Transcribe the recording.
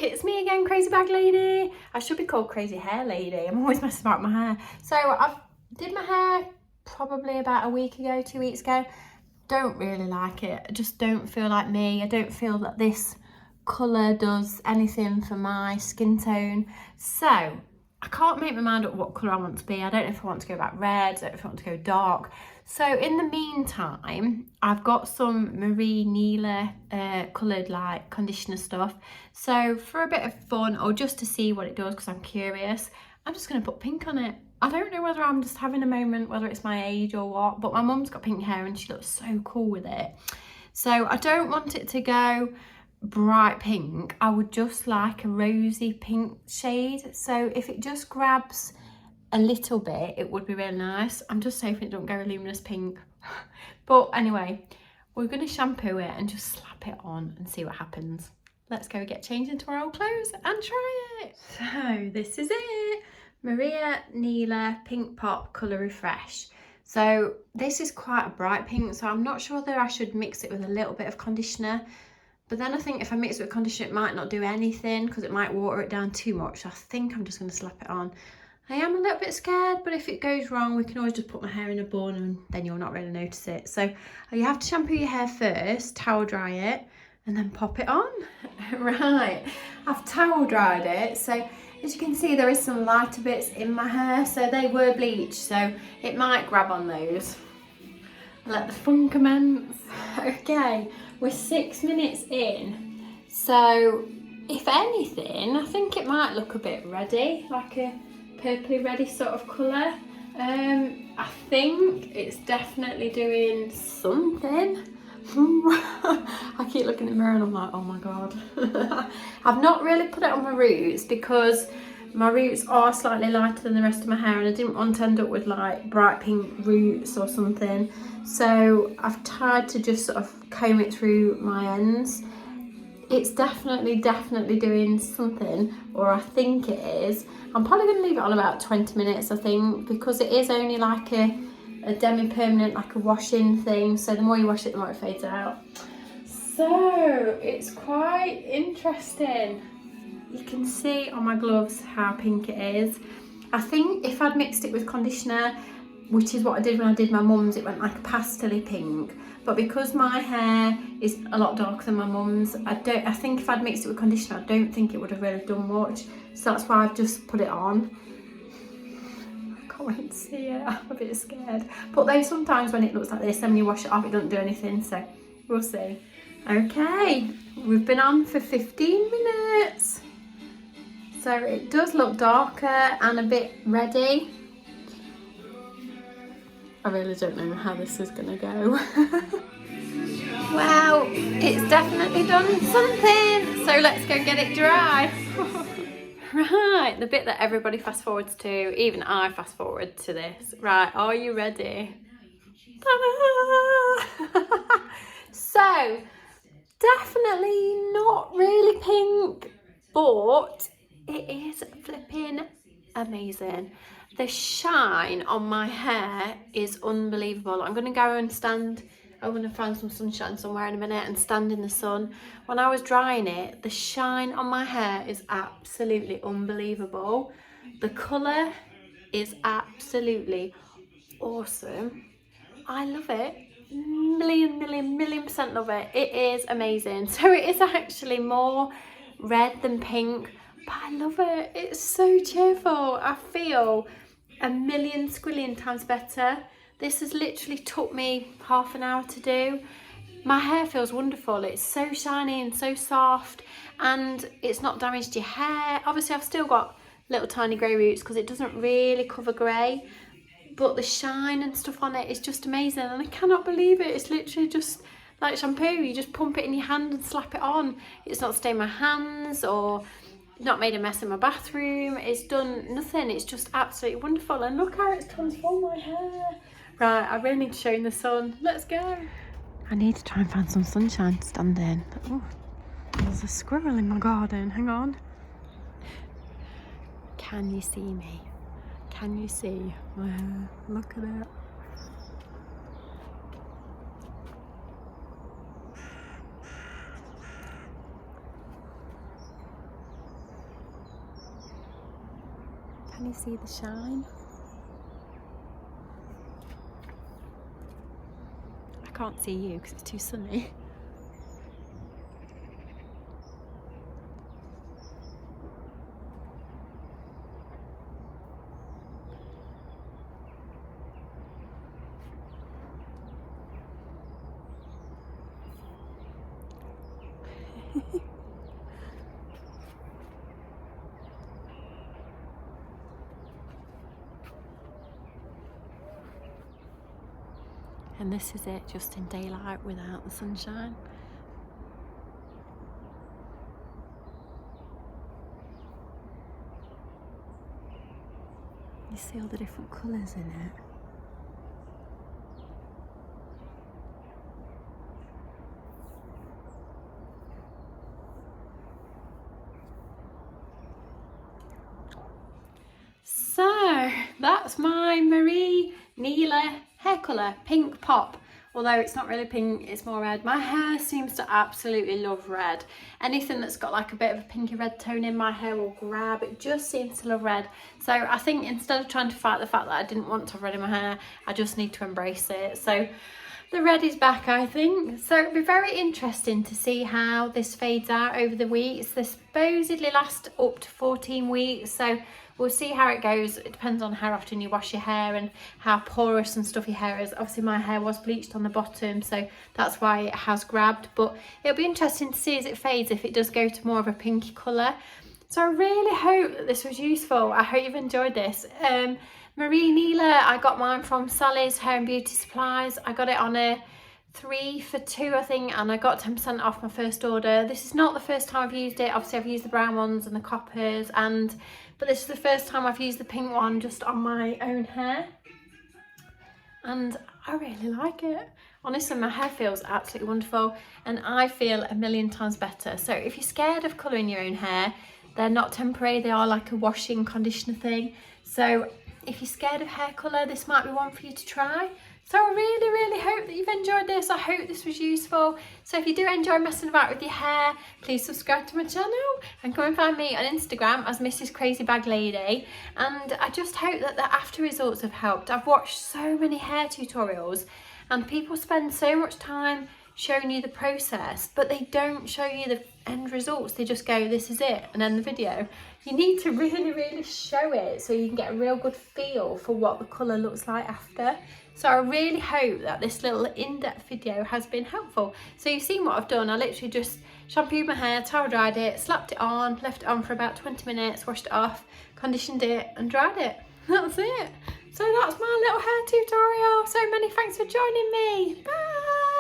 it's me again, Crazy Bag Lady. I should be called Crazy Hair Lady. I'm always messing about my hair. So I did my hair probably about a week ago, 2 weeks ago. Don't really like it. I just don't feel like me. I don't feel that this colour does anything for my skin tone. So I can't make my mind up what colour I want to be. I don't know if I want to go back red, I don't know if I want to go dark. So in the meantime, I've got some marine nila coloured like conditioner stuff. So for a bit of fun or just to see what it does because I'm curious, I'm just going to put pink on it. I don't know whether I'm just having a moment, whether it's my age or what, but my mum's got pink hair and she looks so cool with it. So I don't want it to go bright pink. I would just like a rosy pink shade. So if it just grabs a little bit, it would be really nice. I'm just hoping it don't go luminous pink. But anyway, we're going to shampoo it and just slap it on and see what happens. Let's go get changed into our old clothes and try it. So this is it. Maria Nila Pink Pop Colour Refresh. So this is quite a bright pink, so I'm not sure whether I should mix it with a little bit of conditioner. But then I think if I mix it with conditioner, it might not do anything because it might water it down too much. So I think I'm just going to slap it on. I am a little bit scared, but if it goes wrong, we can always just put my hair in a bun and then you'll not really notice it. So you have to shampoo your hair first, towel dry it, and then pop it on. Right, I've towel dried it. So as you can see, there is some lighter bits in my hair. So they were bleached, so it might grab on those. Let the fun commence. Okay, we're 6 minutes in. So if anything, I think it might look a bit reddy, like a purpley reddy sort of colour. I think it's definitely doing something. I keep looking in the mirror and I'm like, oh my god. I've not really put it on my roots because my roots are slightly lighter than the rest of my hair and I didn't want to end up with like bright pink roots or something. So I've tried to just sort of comb it through my ends. It's definitely doing something, or I think it is. I'm probably going to leave it on about 20 minutes, I think, because it is only like a demi-permanent, like a wash-in thing. So the more you wash it, the more it fades out. So it's quite interesting. You can see on my gloves how pink it is. I think if I'd mixed it with conditioner, which is what I did when I did my mum's, it went like a pastel-y pink. But because my hair is a lot darker than my mum's, I think if I'd mixed it with conditioner, I don't think it would have really done much. So that's why I've just put it on. I can't wait to see it. I'm a bit scared. But then sometimes when it looks like this, then when you wash it off, it doesn't do anything. So we'll see. Okay, we've been on for 15 minutes. So it does look darker and a bit reddy. I really don't know how this is going to go. Well, it's definitely done something. So let's go get it dry. Right, the bit that everybody fast forwards to, even I fast forward to this. Right, are you ready? Ta-da! So, definitely not really pink, but it is flipping amazing. The shine on my hair is unbelievable. I'm going to go and stand, I'm going to find some sunshine somewhere in a minute and stand in the sun. When I was drying it, the shine on my hair is absolutely unbelievable. The colour is absolutely awesome. I love it. Million% love it. It is amazing. So it is actually more red than pink, but I love it. It's so cheerful. I feel a million squillion times better. This has literally took me half an hour to do. My hair feels wonderful. It's so shiny and so soft, and it's not damaged your hair. Obviously I've still got little tiny grey roots because it doesn't really cover grey, but the shine and stuff on it is just amazing, and I cannot believe it. It's literally just like shampoo. You just pump it in your hand and slap it on. It's not stained my hands or not made a mess in my bathroom. It's done nothing. It's just absolutely wonderful, and look how it's transformed my hair. Right, I really need to show you in the sun. Let's go. I need to try and find some sunshine to stand in. Oh, there's a squirrel in my garden. Hang on. Can you see me? Can you see my hair? Look at it. Can you see the shine? I can't see you because it's too sunny. And this is it, just in daylight without the sunshine. You see all the different colours in it. So that's my Marie Nila hair colour, Pink Pop. Although it's not really pink, it's more red. My hair seems to absolutely love red. Anything that's got like a bit of a pinky red tone in my hair will grab. It just seems to love red. So I think instead of trying to fight the fact that I didn't want to have red in my hair, I just need to embrace it. So the red is back, I think. So it'll be very interesting to see how this fades out over the weeks. They supposedly last up to 14 weeks. So we'll see how it goes. It depends on how often you wash your hair and how porous and stuff your hair is. Obviously my hair was bleached on the bottom, so that's why it has grabbed. But it'll be interesting to see as it fades if it does go to more of a pinky colour. So I really hope that this was useful. I hope you've enjoyed this. Marie Nila, I got mine from Sally's Hair and Beauty Supplies. I got it on a 3 for 2 I think, and I got 10% off my first order. This is not the first time I've used it. Obviously I've used the brown ones and the coppers, but this is the first time I've used the pink one just on my own hair, and I really like it. Honestly, my hair feels absolutely wonderful and I feel a million times better. So if you're scared of colouring your own hair, they're not temporary, they are like a washing conditioner thing. So if you're scared of hair colour, this might be one for you to try. So I really hope that you've enjoyed this. I hope this was useful. So if you do enjoy messing about with your hair, please subscribe to my channel and come and find me on Instagram as mrscrazybaglady. And I just hope that the after results have helped. I've watched so many hair tutorials and people spend so much time showing you the process, but they don't show you the end results. They just go, this is it, and end the video. You need to really show it so you can get a real good feel for what the colour looks like after. So I really hope that this little in-depth video has been helpful. So you've seen what I've done. I literally just shampooed my hair, towel dried it, slapped it on, left it on for about 20 minutes, washed it off, conditioned it and dried it. That's it. So that's my little hair tutorial. So many thanks for joining me. Bye.